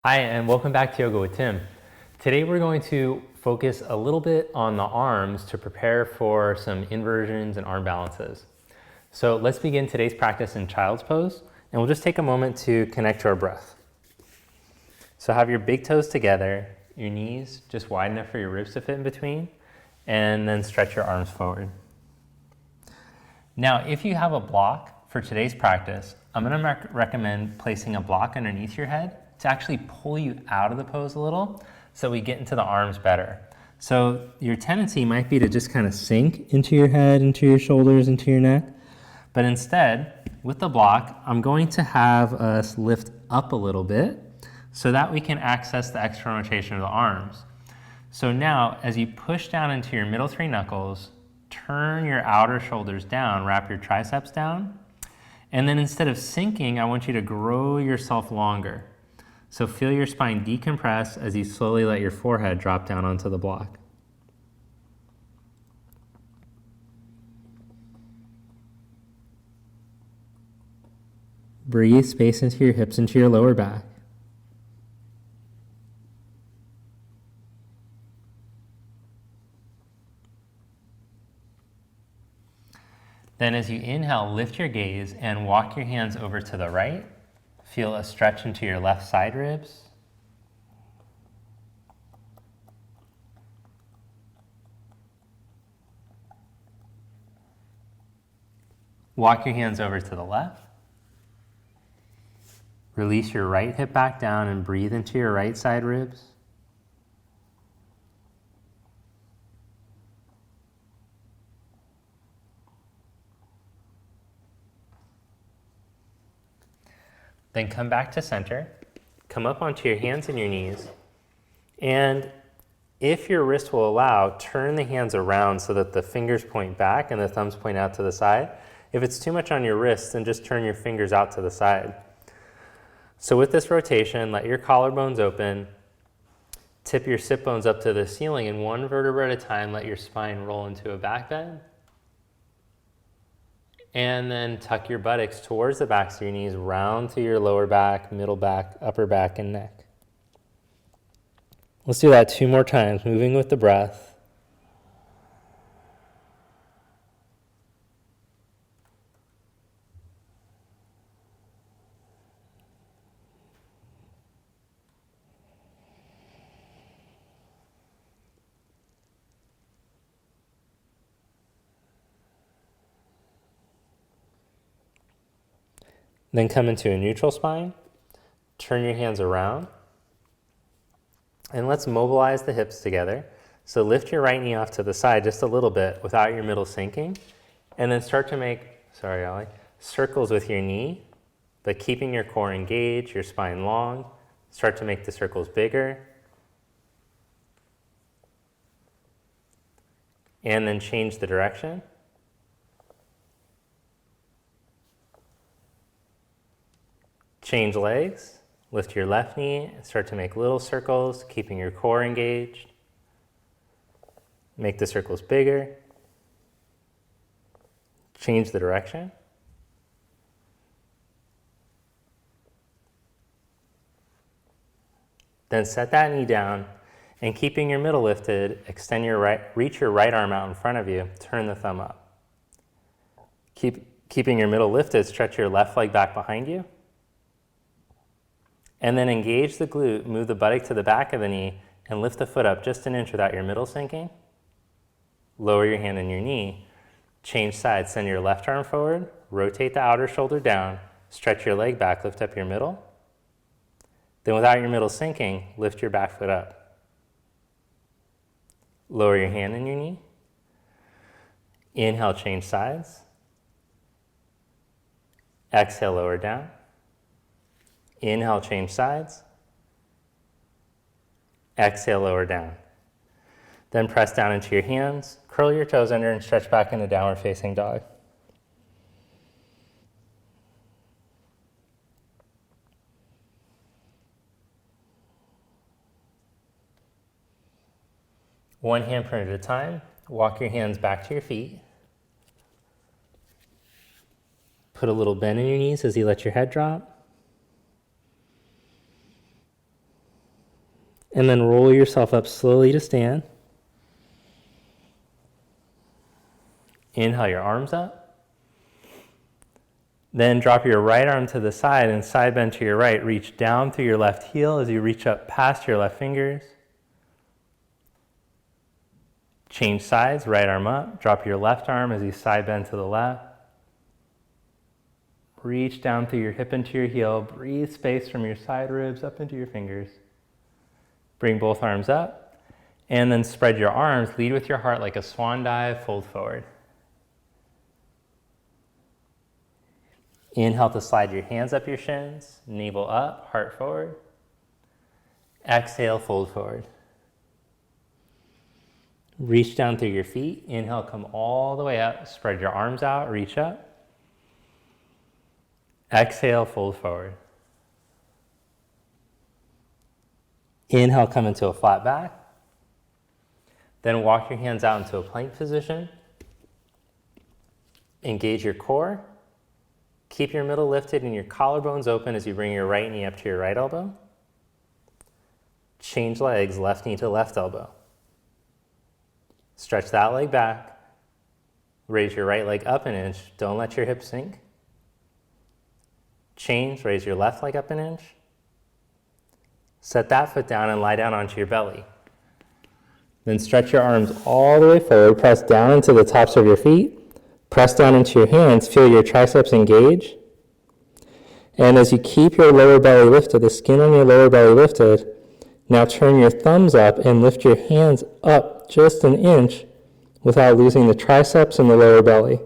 Hi, and welcome back to Yoga with Tim. Today we're going to focus a little bit on the arms to prepare for some inversions and arm balances. So let's begin today's practice in child's pose, and we'll just take a moment to connect to our breath. So have your big toes together, your knees just wide enough for your ribs to fit in between, and then stretch your arms forward. Now, if you have a block for today's practice, I'm going to recommend placing a block underneath your head to actually pull you out of the pose a little so we get into the arms better. So your tendency might be to just kind of sink into your head, into your shoulders, into your neck. But instead, with the block, I'm going to have us lift up a little bit so that we can access the external rotation of the arms. So now, as you push down into your middle three knuckles, turn your outer shoulders down, wrap your triceps down, and then instead of sinking, I want you to grow yourself longer. So feel your spine decompress as you slowly let your forehead drop down onto the block. Breathe space into your hips, into your lower back. Then as you inhale, lift your gaze and walk your hands over to the right. Feel a stretch into your left side ribs. Walk your hands over to the left. Release your right hip back down and breathe into your right side ribs. Then come back to center, come up onto your hands and your knees, and if your wrist will allow, turn the hands around so that the fingers point back and the thumbs point out to the side. If it's too much on your wrist, then just turn your fingers out to the side. So with this rotation, let your collarbones open, tip your sit bones up to the ceiling, and one vertebra at a time, let your spine roll into a back bend. And then tuck your buttocks towards the backs of your knees, round to your lower back, middle back, upper back, and neck. Let's do that 2 more times, moving with the breath. Then come into a neutral spine, turn your hands around, and let's mobilize the hips together. So lift your right knee off to the side just a little bit without your middle sinking, and then start to make, circles with your knee, but keeping your core engaged, your spine long. Start to make the circles bigger. And then change the direction. Change legs, lift your left knee and start to make little circles, keeping your core engaged. Make the circles bigger. Change the direction. Then set that knee down and keeping your middle lifted, extend your reach your right arm out in front of you, turn the thumb up. Keeping your middle lifted, stretch your left leg back behind you. And then engage the glute, move the buttock to the back of the knee, and lift the foot up just an inch without your middle sinking. Lower your hand and your knee. Change sides, send your left arm forward, rotate the outer shoulder down, stretch your leg back, lift up your middle. Then without your middle sinking, lift your back foot up. Lower your hand and your knee. Inhale, change sides. Exhale, lower down. Inhale, change sides. Exhale, lower down. Then press down into your hands, curl your toes under and stretch back into downward facing dog. One handprint at a time, walk your hands back to your feet. Put a little bend in your knees as you let your head drop. and then roll yourself up slowly to stand. Inhale your arms up. Then drop your right arm to the side and side bend to your right. Reach down through your left heel as you reach up past your left fingers. Change sides, right arm up. Drop your left arm as you side bend to the left. Reach down through your hip into your heel. Breathe space from your side ribs up into your fingers. Bring both arms up. And then spread your arms. Lead with your heart like a swan dive. Fold forward. Inhale to slide your hands up your shins. Navel up, heart forward. Exhale, fold forward. Reach down through your feet. Inhale, come all the way up. Spread your arms out, reach up. Exhale, fold forward. Inhale, come into a flat back. Then walk your hands out into a plank position. Engage your core. Keep your middle lifted and your collarbones open as you bring your right knee up to your right elbow. Change legs, left knee to left elbow. Stretch that leg back. Raise your right leg up an inch. Don't let your hips sink. Change, raise your left leg up an inch. Set that foot down and lie down onto your belly. Then stretch your arms all the way forward. Press down into the tops of your feet. Press down into your hands. Feel your triceps engage. And as you keep your lower belly lifted, the skin on your lower belly lifted, now turn your thumbs up and lift your hands up just an inch without losing the triceps and the lower belly.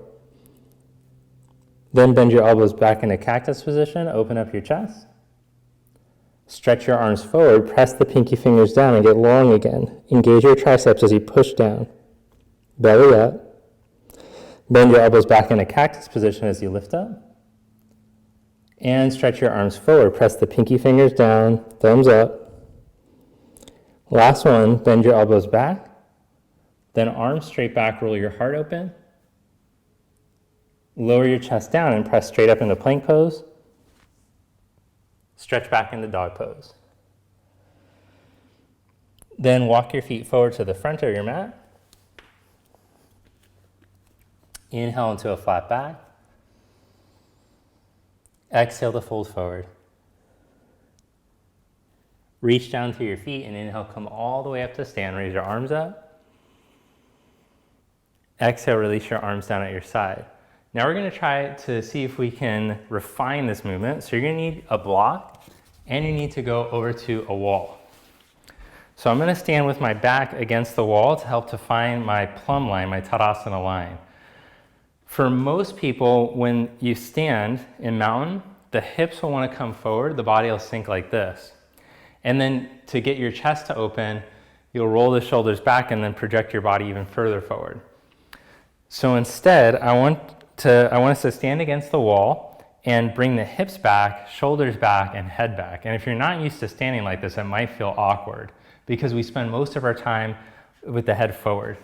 Then bend your elbows back into cactus position. Open up your chest. Stretch your arms forward. Press the pinky fingers down and get long again. Engage your triceps as you push down. Belly up. Bend your elbows back into cactus position as you lift up. And stretch your arms forward. Press the pinky fingers down, thumbs up. Last one, bend your elbows back. Then arms straight back, roll your heart open. Lower your chest down and press straight up into plank pose. Stretch back into dog pose. Then walk your feet forward to the front of your mat. Inhale into a flat back. Exhale to fold forward. Reach down to your feet and inhale, come all the way up to stand. Raise your arms up. Exhale, release your arms down at your side. Now we're going to try to see if we can refine this movement. So you're going to need a block and you need to go over to a wall. So I'm going to stand with my back against the wall to help to find my plumb line, my Tadasana line. For most people, when you stand in mountain, the hips will want to come forward, the body will sink like this. And then to get your chest to open, you'll roll the shoulders back and then project your body even further forward. So instead, I want us to stand against the wall and bring the hips back, shoulders back, and head back. And if you're not used to standing like this, it might feel awkward because we spend most of our time with the head forward.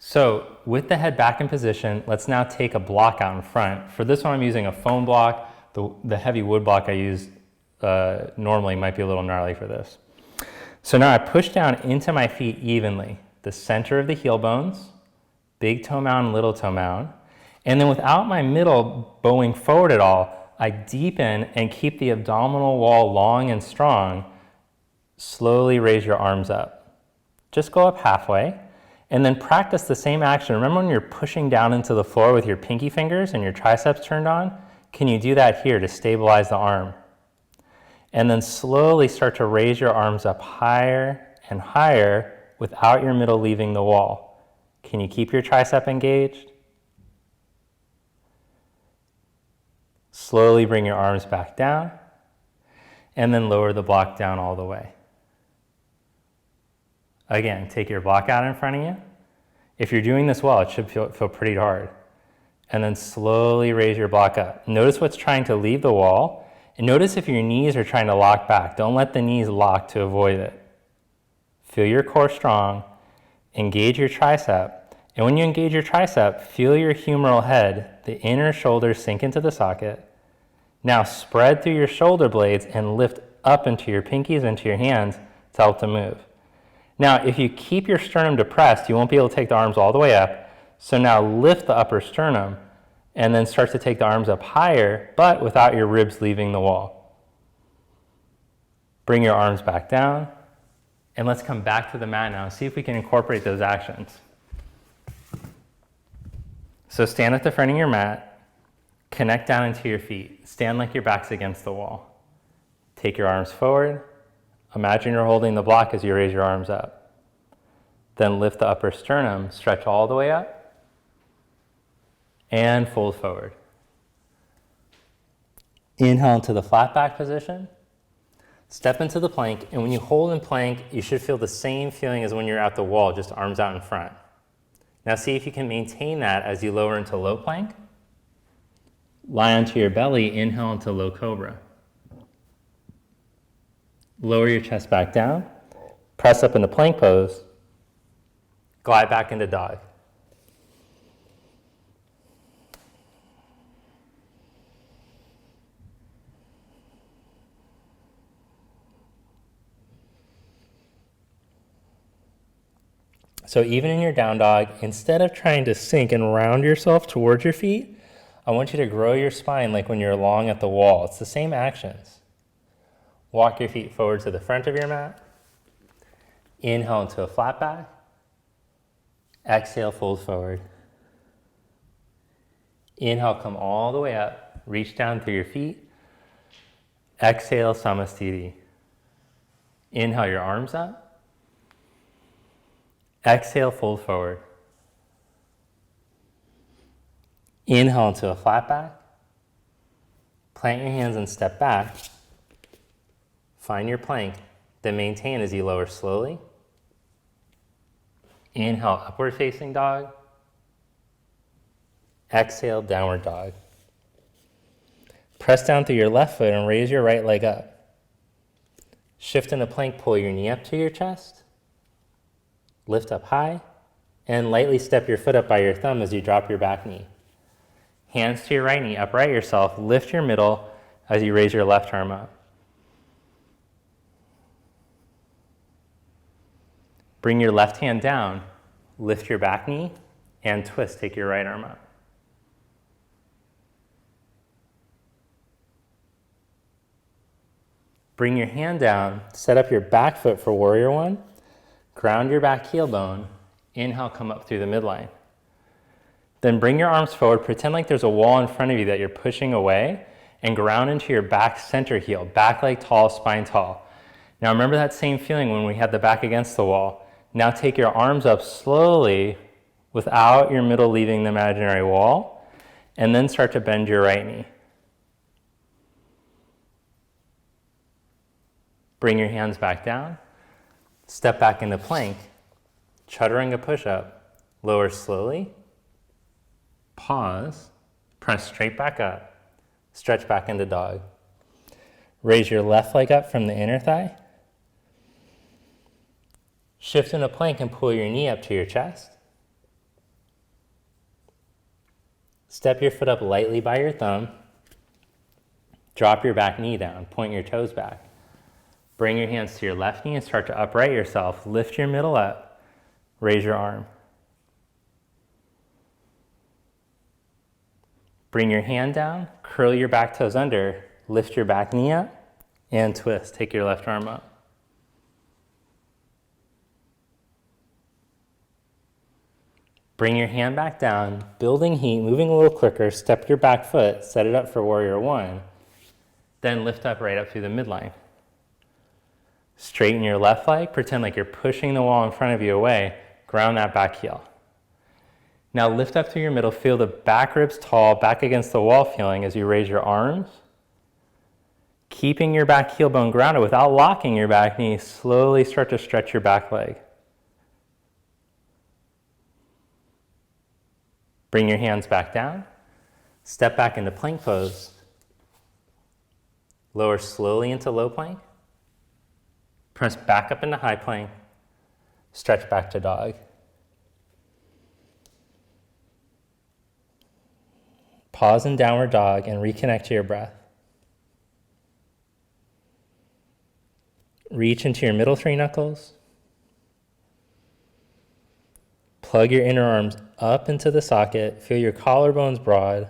So with the head back in position, let's now take a block out in front. For this one, I'm using a foam block. The heavy wood block I use normally might be a little gnarly for this. So now I push down into my feet evenly, the center of the heel bones, big toe mound, little toe mound. And then without my middle bowing forward at all, I deepen and keep the abdominal wall long and strong. Slowly raise your arms up. Just go up halfway. And then practice the same action. Remember when you're pushing down into the floor with your pinky fingers and your triceps turned on? Can you do that here to stabilize the arm? And then slowly start to raise your arms up higher and higher without your middle leaving the wall. Can you keep your tricep engaged? Slowly bring your arms back down and then lower the block down all the way. Again, take your block out in front of you. If you're doing this well, it should feel pretty hard. And then slowly raise your block up. Notice what's trying to leave the wall. And notice if your knees are trying to lock back. Don't let the knees lock to avoid it. Feel your core strong. Engage your tricep. And when you engage your tricep, feel your humeral head, the inner shoulder sink into the socket. Now spread through your shoulder blades and lift up into your pinkies, into your hands. to help to move. Now, if you keep your sternum depressed, you won't be able to take the arms all the way up. So now lift the upper sternum and then start to take the arms up higher, but without your ribs leaving the wall. Bring your arms back down, and let's come back to the mat now and see if we can incorporate those actions. So stand at the front of your mat, connect down into your feet, stand like your back's against the wall. Take your arms forward, imagine you're holding the block as you raise your arms up. Then lift the upper sternum, stretch all the way up, and fold forward. Inhale into the flat back position. Step into the plank, and when you hold in plank, you should feel the same feeling as when you're at the wall, just arms out in front. Now see if you can maintain that as you lower into low plank. Lie onto your belly, inhale into low cobra. Lower your chest back down, press up into plank pose, glide back into dog. So even in your down dog, instead of trying to sink and round yourself towards your feet, I want you to grow your spine like when you're long at the wall. It's the same actions. Walk your feet forward to the front of your mat. Inhale into a flat back. Exhale, fold forward. Inhale, come all the way up. Reach down through your feet. Exhale, Samastiti. Inhale your arms up. Exhale, fold forward. Inhale into a flat back. Plant your hands and step back. Find your plank, then maintain as you lower slowly. Inhale, upward facing dog. Exhale, downward dog. Press down through your left foot and raise your right leg up. Shift into plank, pull your knee up to your chest. Lift up high, and lightly step your foot up by your thumb as you drop your back knee. Hands to your right knee, upright yourself, lift your middle as you raise your left arm up. Bring your left hand down, lift your back knee, and twist, take your right arm up. Bring your hand down, set up your back foot for warrior one. Ground your back heel bone. Inhale, come up through the midline. Then bring your arms forward. Pretend like there's a wall in front of you that you're pushing away, and ground into your back center heel. Back leg tall, spine tall. Now remember that same feeling when we had the back against the wall. Now take your arms up slowly without your middle leaving the imaginary wall, and then start to bend your right knee. Bring your hands back down. Step back into plank, chaturanga push-up, lower slowly, pause, press straight back up, stretch back into dog. Raise your left leg up from the inner thigh. Shift into plank and pull your knee up to your chest. Step your foot up lightly by your thumb. Drop your back knee down, point your toes back. Bring your hands to your left knee and start to upright yourself. Lift your middle up. Raise your arm. Bring your hand down. Curl your back toes under. Lift your back knee up and twist. Take your left arm up. Bring your hand back down. Building heat, moving a little quicker. Step your back foot. Set it up for warrior one. Then lift up right up through the midline. Straighten your left leg, pretend like you're pushing the wall in front of you away, ground that back heel. Now lift up through your middle, feel the back ribs tall, back against the wall feeling as you raise your arms. Keeping your back heel bone grounded without locking your back knee, slowly start to stretch your back leg. Bring your hands back down, step back into plank pose. Lower slowly into low plank. Press back up into high plank, stretch back to dog. Pause in downward dog and reconnect to your breath. Reach into your middle three knuckles. Plug your inner arms up into the socket. Feel your collarbones broad.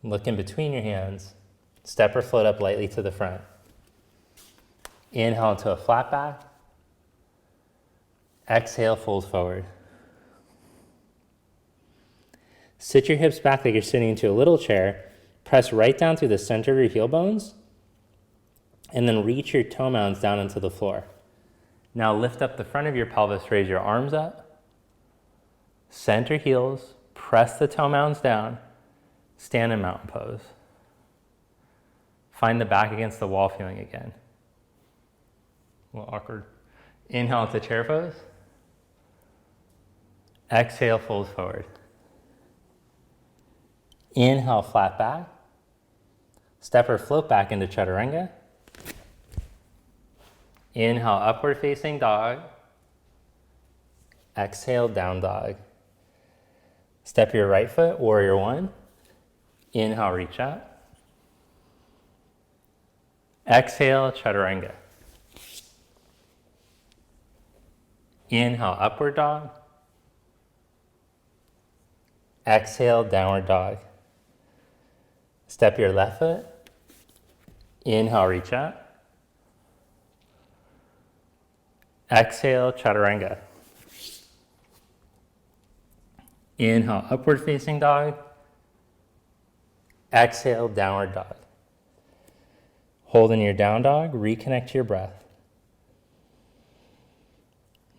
Look in between your hands. Step or float up lightly to the front. Inhale into a flat back. Exhale, fold forward. Sit your hips back like you're sitting into a little chair. Press right down through the center of your heel bones. And then reach your toe mounds down into the floor. Now lift up the front of your pelvis, raise your arms up. Center heels, press the toe mounds down. Stand in mountain pose. Find the back against the wall feeling again. A little awkward. Inhale into chair pose. Exhale, fold forward. Inhale, flat back. Step or float back into chaturanga. Inhale, upward facing dog. Exhale, down dog. Step your right foot, warrior one. Inhale, reach up. Exhale, chaturanga. Inhale, upward dog. Exhale, downward dog. Step your left foot. Inhale, reach up. Exhale, chaturanga. Inhale, upward facing dog. Exhale, downward dog. Hold in your down dog, reconnect to your breath.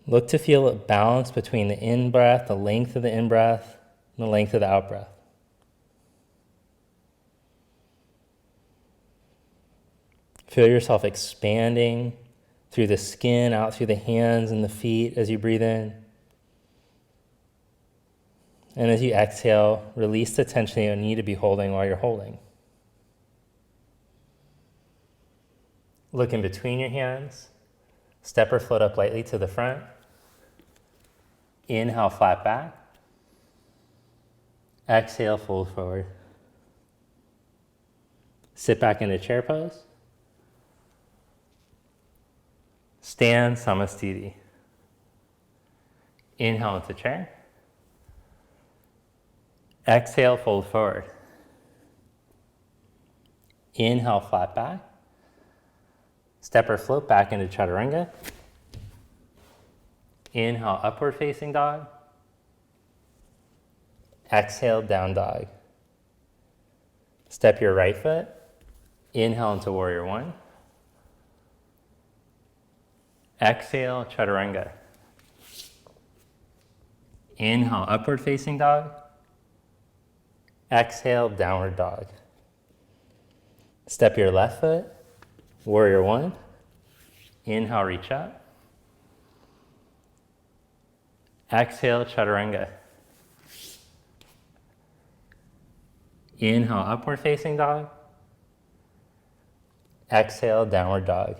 Look to feel a balance between the in-breath, the length of the in-breath, and the length of the out-breath. Feel yourself expanding through the skin, out through the hands and the feet as you breathe in. And as you exhale, release the tension you need to be holding while you're holding. Look in between your hands. Step or float up lightly to the front. Inhale, flat back. Exhale, fold forward. Sit back into chair pose. Stand Samasthiti. Inhale into chair. Exhale, fold forward. Inhale, flat back. Step or float back into chaturanga. Inhale, upward facing dog. Exhale, down dog. Step your right foot. Inhale into warrior one. Exhale, chaturanga. Inhale, upward facing dog. Exhale, downward dog. Step your left foot. Warrior one. Inhale, reach up. Exhale, chaturanga. Inhale, upward facing dog. Exhale, downward dog.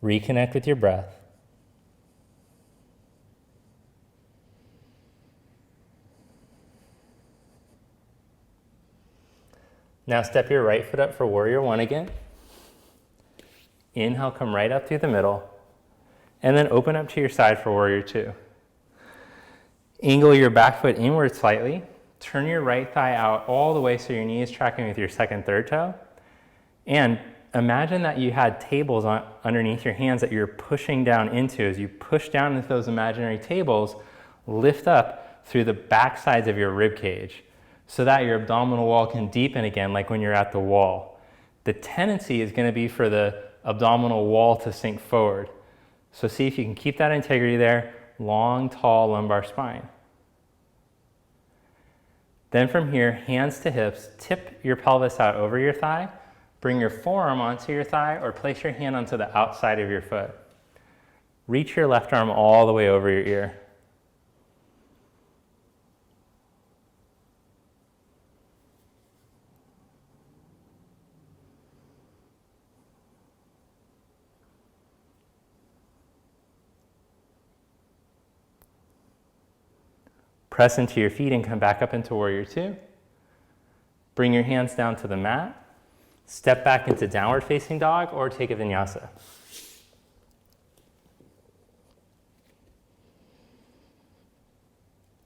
Reconnect with your breath. Now step your right foot up for warrior one again. Inhale, come right up through the middle. And then open up to your side for warrior two. Angle your back foot inward slightly. Turn your right thigh out all the way so your knee is tracking with your second, third toe. And imagine that you had tables underneath your hands that you're pushing down into. As you push down into those imaginary tables, lift up through the back sides of your rib cage so that your abdominal wall can deepen again like when you're at the wall. The tendency is going to be for the abdominal wall to sink forward. So see if you can keep that integrity there. Long, tall lumbar spine. Then from here, hands to hips, tip your pelvis out over your thigh. Bring your forearm onto your thigh or place your hand onto the outside of your foot. Reach your left arm all the way over your ear. Press into your feet and come back up into warrior two. Bring your hands down to the mat. Step back into downward facing dog or take a vinyasa.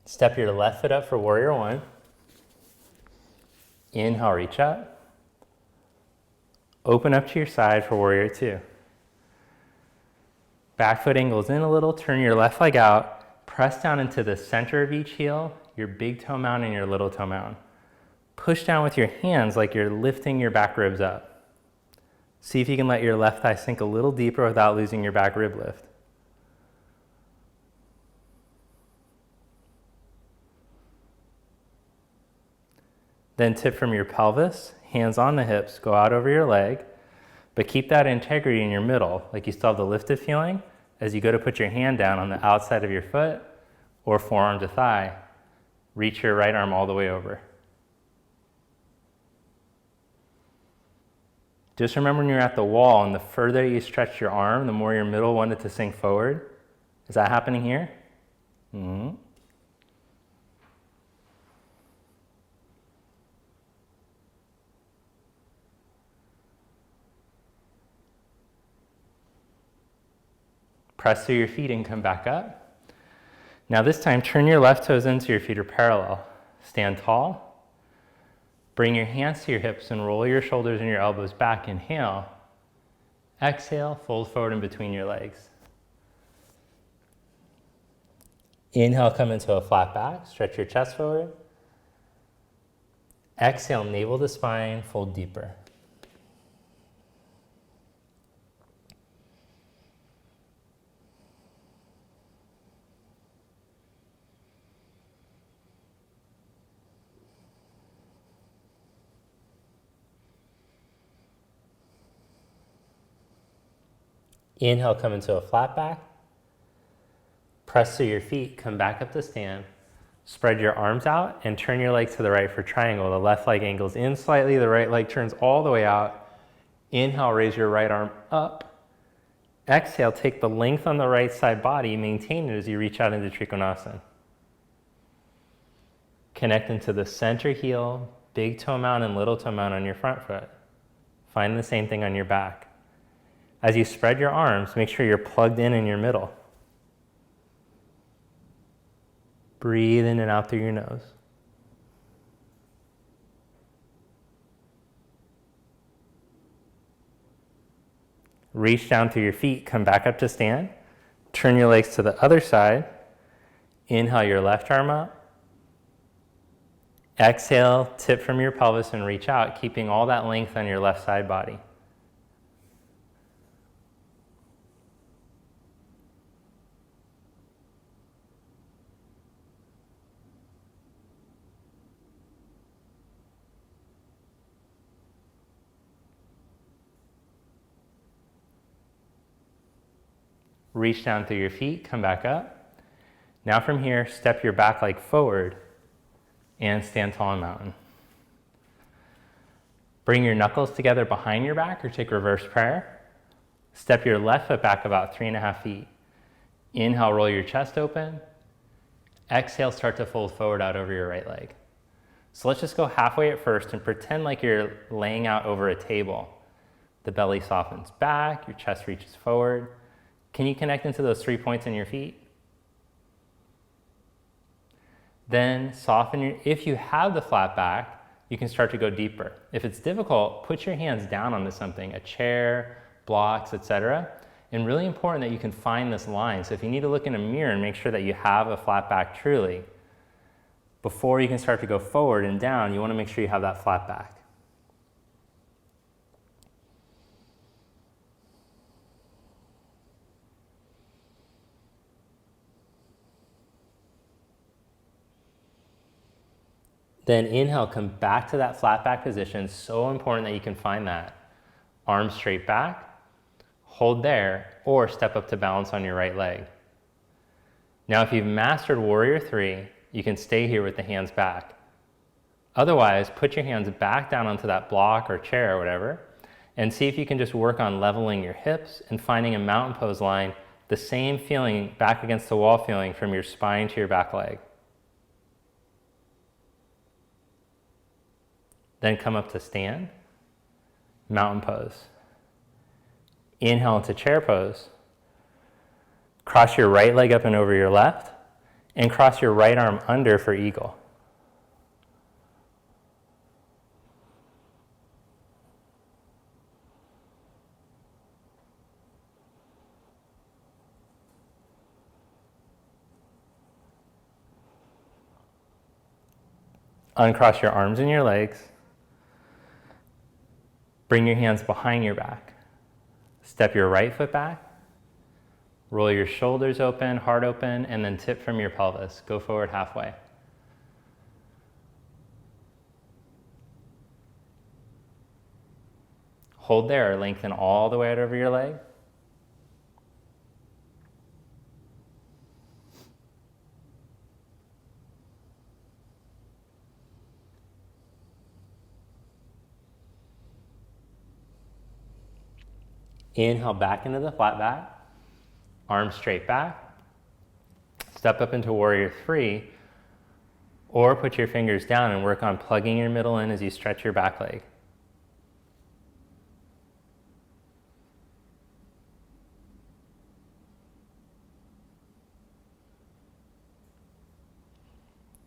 Step your left foot up for warrior one. Inhale, reach up. Open up to your side for warrior two. Back foot angles in a little, turn your left leg out, press down into the center of each heel, your big toe mound and your little toe mound. Push down with your hands like you're lifting your back ribs up. See if you can let your left thigh sink a little deeper without losing your back rib lift. Then tip from your pelvis, hands on the hips, go out over your leg, but keep that integrity in your middle, like you still have the lifted feeling as you go to put your hand down on the outside of your foot or forearm to thigh. Reach your right arm all the way over. Just remember when you're at the wall and the further you stretch your arm, the more your middle wanted to sink forward. Is that happening here? Mm-hmm. Press through your feet and come back up. Now this time, turn your left toes in so your feet are parallel. Stand tall. Bring your hands to your hips and roll your shoulders and your elbows back. Inhale. Exhale, fold forward in between your legs. Inhale, come into a flat back. Stretch your chest forward. Exhale, navel to spine, fold deeper. Inhale, come into a flat back. Press through your feet, come back up to stand. Spread your arms out and turn your legs to the right for triangle. The left leg angles in slightly, the right leg turns all the way out. Inhale, raise your right arm up. Exhale, take the length on the right side body, maintain it as you reach out into Trikonasana. Connect into the center heel, big toe mound and little toe mound on your front foot. Find the same thing on your back. As you spread your arms, make sure you're plugged in your middle. Breathe in and out through your nose. Reach down through your feet, come back up to stand. Turn your legs to the other side. Inhale your left arm up. Exhale, tip from your pelvis and reach out, keeping all that length on your left side body. Reach down through your feet, come back up. Now from here, step your back leg forward and stand tall in mountain. Bring your knuckles together behind your back or take reverse prayer. Step your left foot back about 3.5 feet. Inhale, roll your chest open. Exhale, start to fold forward out over your right leg. So let's just go halfway at first and pretend like you're laying out over a table. The belly softens back, your chest reaches forward. Can you connect into those 3 points in your feet? Then soften if you have the flat back, you can start to go deeper. If it's difficult, put your hands down onto something, a chair, blocks, etc. And really important that you can find this line. So if you need to look in a mirror and make sure that you have a flat back truly, before you can start to go forward and down, you want to make sure you have that flat back. Then inhale, come back to that flat back position. So important that you can find that. Arms straight back, hold there, or step up to balance on your right leg. Now if you've mastered Warrior 3, you can stay here with the hands back. Otherwise, put your hands back down onto that block or chair or whatever, and see if you can just work on leveling your hips and finding a mountain pose line, the same feeling, back against the wall feeling from your spine to your back leg. Then come up to stand, mountain pose. Inhale into chair pose. Cross your right leg up and over your left, and cross your right arm under for eagle. Uncross your arms and your legs. Bring your hands behind your back. Step your right foot back. Roll your shoulders open, heart open, and then tip from your pelvis. Go forward halfway. Hold there, or lengthen all the way out over your leg. Inhale back into the flat back. Arms straight back. Step up into warrior three, or put your fingers down and work on plugging your middle in as you stretch your back leg.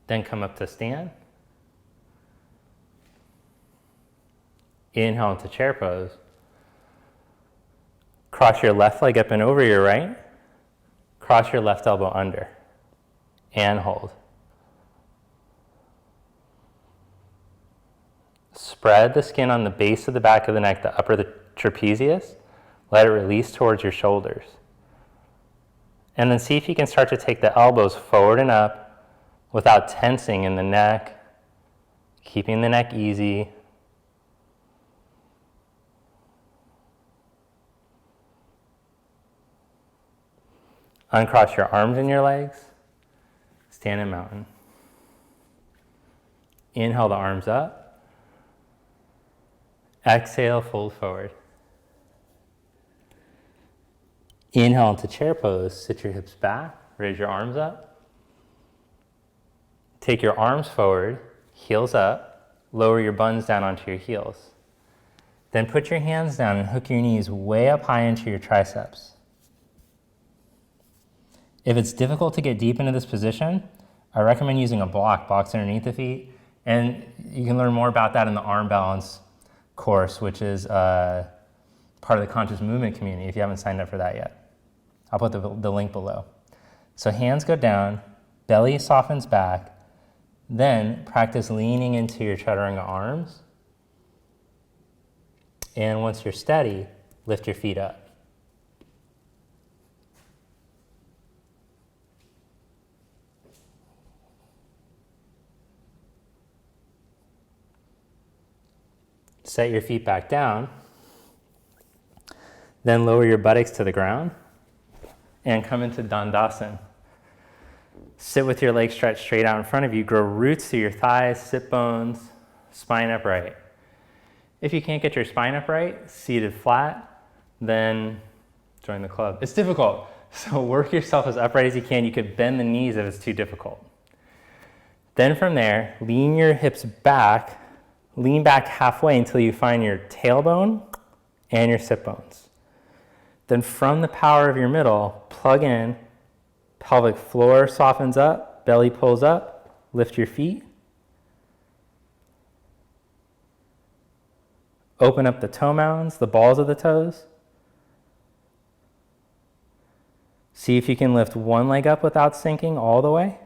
Then come up to stand. Inhale into chair pose. Cross your left leg up and over your right. Cross your left elbow under. And hold. Spread the skin on the base of the back of the neck, the upper the trapezius. Let it release towards your shoulders. And then see if you can start to take the elbows forward and up without tensing in the neck, keeping the neck easy. Uncross your arms and your legs. Stand in mountain. Inhale the arms up. Exhale, fold forward. Inhale into chair pose. Sit your hips back. Raise your arms up. Take your arms forward, heels up. Lower your buns down onto your heels. Then put your hands down and hook your knees way up high into your triceps. If it's difficult to get deep into this position, I recommend using a box underneath the feet. And you can learn more about that in the arm balance course, which is part of the conscious movement community if you haven't signed up for that yet. I'll put the link below. So hands go down, belly softens back, then practice leaning into your chaturanga arms. And once you're steady, lift your feet up. Set your feet back down. Then lower your buttocks to the ground and come into Dandasana. Sit with your legs stretched straight out in front of you. Grow roots through your thighs, sit bones, spine upright. If you can't get your spine upright, seated flat, then join the club. It's difficult, so work yourself as upright as you can. You could bend the knees if it's too difficult. Then from there, lean your hips back. Lean back halfway until you find your tailbone and your sit bones. Then from the power of your middle, plug in, pelvic floor softens up, belly pulls up, lift your feet. Open up the toe mounds, the balls of the toes. See if you can lift one leg up without sinking all the way.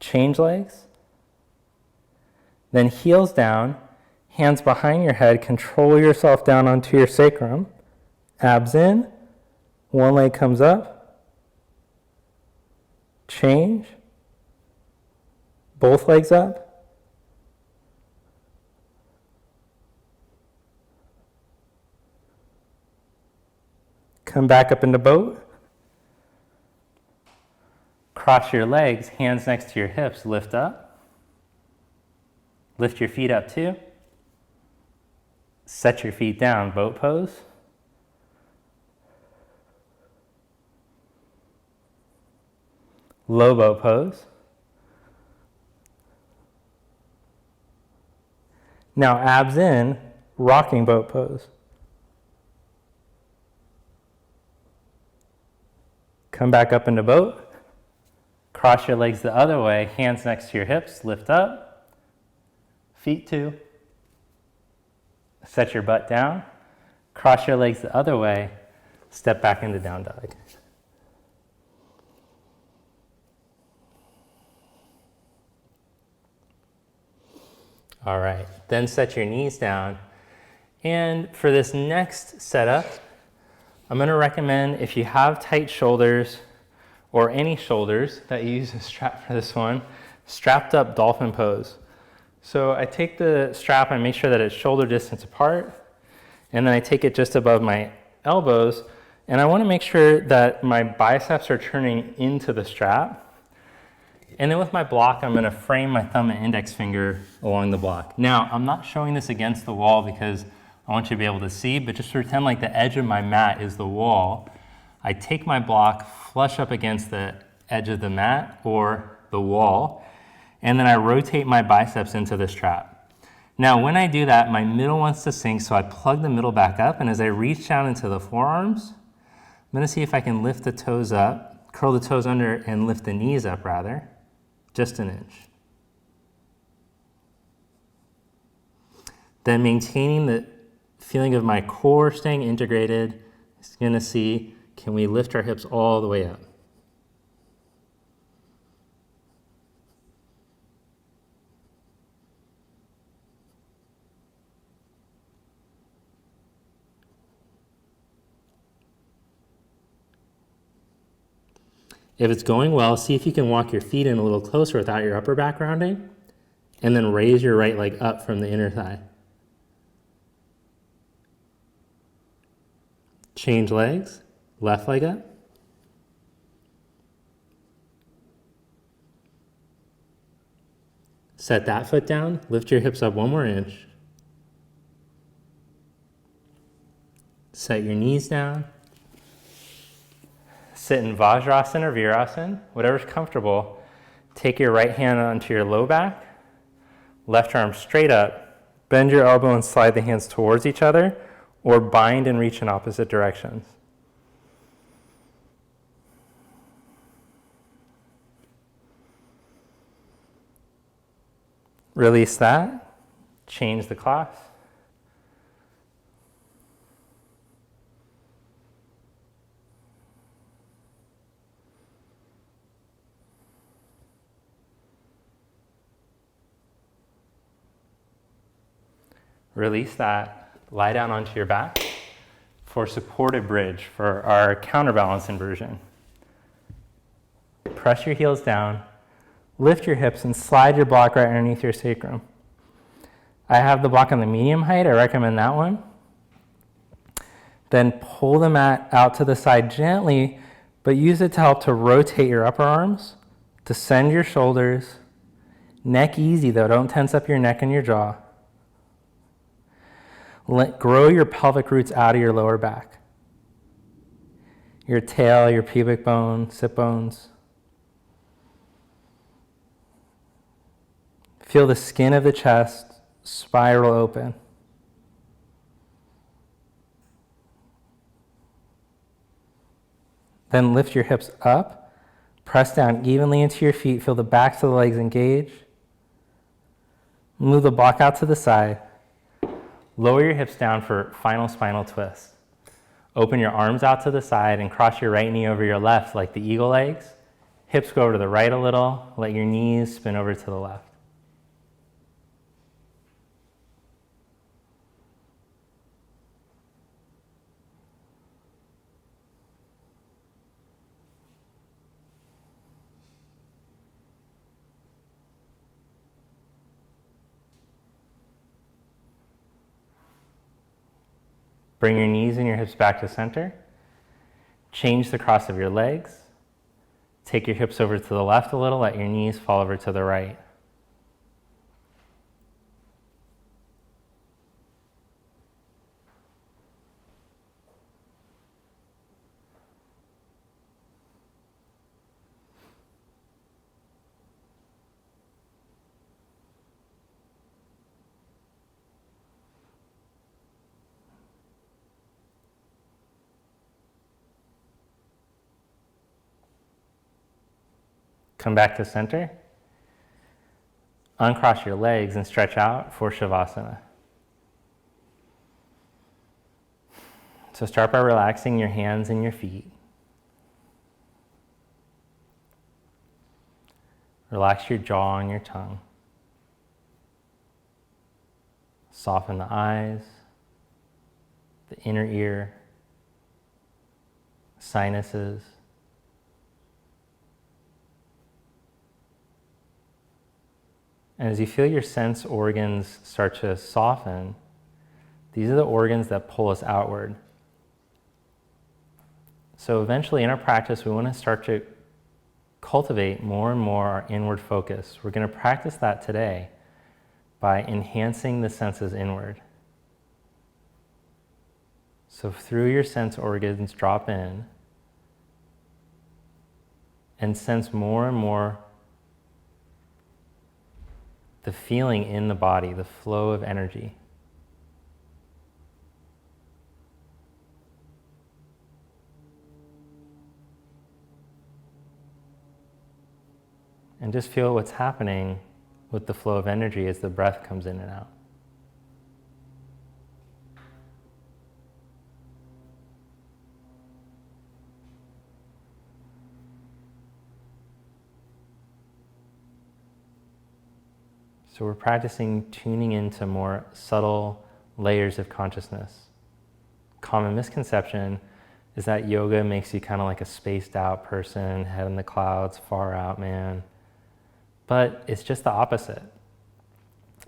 Change legs. Then heels down, hands behind your head, control yourself down onto your sacrum. Abs in, one leg comes up. Change. Both legs up. Come back up into boat. Cross your legs, hands next to your hips, lift up. Lift your feet up too. Set your feet down, boat pose. Low boat pose. Now abs in, rocking boat pose. Come back up into boat. Cross your legs the other way, hands next to your hips, lift up. Feet 2. Set your butt down. Cross your legs the other way, step back into down dog. All right, then set your knees down. And for this next setup, I'm gonna recommend, if you have tight shoulders or any shoulders that you use a strap for this one, strapped up dolphin pose. So I take the strap and make sure that it's shoulder distance apart, and then I take it just above my elbows, and I wanna make sure that my biceps are turning into the strap. And then with my block, I'm gonna frame my thumb and index finger along the block. Now, I'm not showing this against the wall because I want you to be able to see, but just pretend like the edge of my mat is the wall. I take my block, flush up against the edge of the mat or the wall, and then I rotate my biceps into the strap. Now, when I do that, my middle wants to sink, so I plug the middle back up, and as I reach down into the forearms, I'm gonna see if I can lift the toes up, curl the toes under, and lift the knees up rather, just an inch. Then maintaining the feeling of my core staying integrated, it's gonna see, can we lift our hips all the way up? If it's going well, see if you can walk your feet in a little closer without your upper back rounding, and then raise your right leg up from the inner thigh. Change legs, left leg up. Set that foot down, lift your hips up 1 more inch. Set your knees down. Sit in Vajrasana or Virasana, whatever's comfortable. Take your right hand onto your low back, left arm straight up, bend your elbow and slide the hands towards each other, or bind and reach in opposite directions. Release that, change the class. Release that, lie down onto your back for supported bridge for our counterbalance inversion. Press your heels down, lift your hips and slide your block right underneath your sacrum. I have the block on the medium height, I recommend that one. Then pull the mat out to the side gently, but use it to help to rotate your upper arms, descend your shoulders, neck easy though, don't tense up your neck and your jaw. Grow your pelvic roots out of your lower back. Your tail, your pubic bone, sit bones. Feel the skin of the chest spiral open. Then lift your hips up, press down evenly into your feet, feel the backs of the legs engage. Move the block out to the side. Lower your hips down for final spinal twist. Open your arms out to the side and cross your right knee over your left like the eagle legs. Hips go over to the right a little, let your knees spin over to the left. Bring your knees and your hips back to center. Change the cross of your legs. Take your hips over to the left a little, let your knees fall over to the right. Come back to center. Uncross your legs and stretch out for Savasana. So start by relaxing your hands and your feet. Relax your jaw and your tongue. Soften the eyes, the inner ear, sinuses. And as you feel your sense organs start to soften, these are the organs that pull us outward. So eventually in our practice, we want to start to cultivate more and more our inward focus. We're going to practice that today by enhancing the senses inward. So through your sense organs, drop in and sense more and more the feeling in the body, the flow of energy. And just feel what's happening with the flow of energy as the breath comes in and out. So we're practicing tuning into more subtle layers of consciousness. Common misconception is that yoga makes you kind of like a spaced out person, head in the clouds, far out man. But it's just the opposite.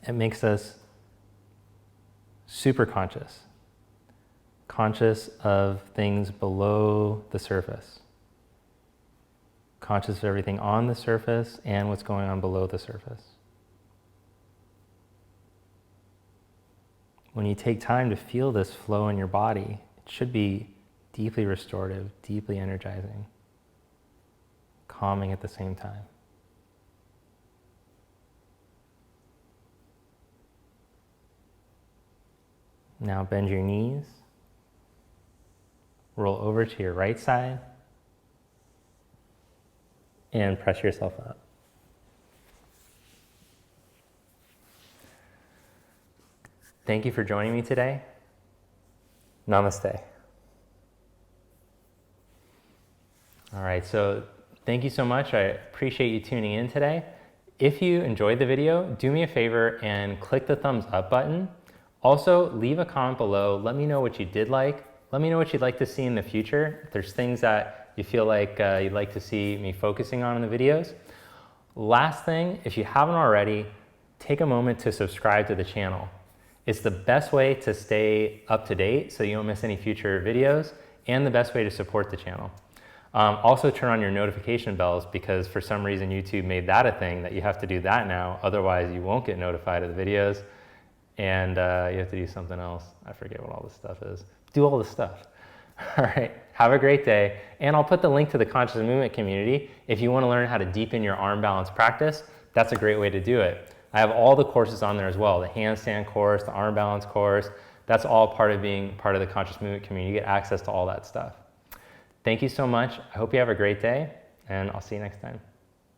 It makes us super conscious, conscious of things below the surface, conscious of everything on the surface and what's going on below the surface. When you take time to feel this flow in your body, it should be deeply restorative, deeply energizing, calming at the same time. Now bend your knees, roll over to your right side, and press yourself up. Thank you for joining me today. Namaste. All right, so thank you so much. I appreciate you tuning in today. If you enjoyed the video, do me a favor and click the thumbs up button. Also, leave a comment below. Let me know what you did like. Let me know what you'd like to see in the future. If there's things that you feel like you'd like to see me focusing on in the videos. Last thing, if you haven't already, take a moment to subscribe to the channel. It's the best way to stay up to date so you don't miss any future videos, and the best way to support the channel. Also turn on your notification bells, because for some reason YouTube made that a thing that you have to do that now, otherwise you won't get notified of the videos. And you have to do something else. I forget what all this stuff is. Do all this stuff. All right, have a great day. And I'll put the link to the Conscious Movement community. If you want to learn how to deepen your arm balance practice, that's a great way to do it. I have all the courses on there as well. The handstand course, the arm balance course. That's all part of being part of the Conscious Movement community. You get access to all that stuff. Thank you so much. I hope you have a great day, and I'll see you next time.